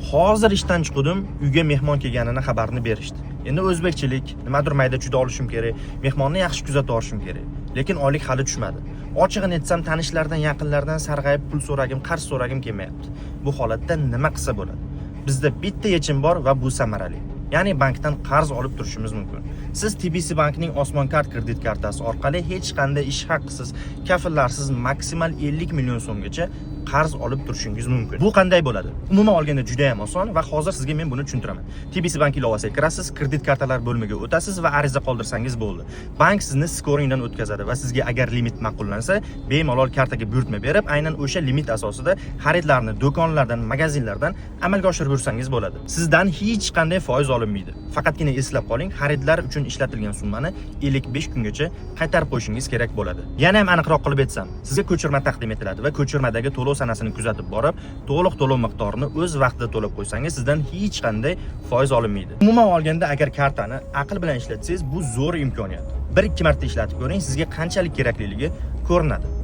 Hozir ishdan chiqdim, uyga mehmon kelganini xabarini berishdi. Endi o'zbekchilik, nimadir mayda juda olishim kerak, mehmonni yaxshi kuzatib olishim kerak. Lekin oylik hali tushmadi. Ochig'ini aytsam, tanishlardan, yaqinlardan sarg'ayib pul so'ragim, qarz so'ragim kelmayapti. Bu holatda nima qilsa bo'ladi? Bizda bitta yechim bor va bu samarali. Ya'ni bankdan qarz olib turishimiz mumkin. Siz TBC bankning Osmon kart kredit kartasi orqali hech qanday ish haqisiz, kafillarsiz maksimal 50 million so'mgacha qarz olib turishingiz mumkin. Bu qanday bo'ladi? Umuman olganda juda ham oson va hozir sizga men buni tushuntiraman. TBC bank ilovasiga kirasiz, kredit kartalar bo'limiga o'tasiz va ariza qoldirsangiz bo'ldi. Bank sizni skoringdan o'tkazadi va sizga agar limit ma'qullansa, bemalol kartaga buyurtma berib, aynan o'sha limit asosida xaridlarni do'konlardan, magazinlardan amalga oshirib yursangiz bo'ladi. Sizdan hech qanday foiz olinmaydi. Faqatgina eslab qoling, xaridlar uchun ishlatilgan summani 55 kungacha qaytarib qo'yishingiz kerak bo'ladi. Yana ham aniqroq qilib aytsam, sizga ko'chirma taqdim etiladi va ko'chirmadagi to'lov sanasini kuzatib borib, to'liq to'lov miqdorini o'z vaqtida to'lab qo'ysangiz, sizdan hech qanday foiz olinmaydi. Umuman olganda, agar kartani aql bilan ishlatsangiz, bu zo'r imkoniyat. 1-2 marta ishlatib ko'ring, sizga qanchalik kerakliligi ko'rinadi.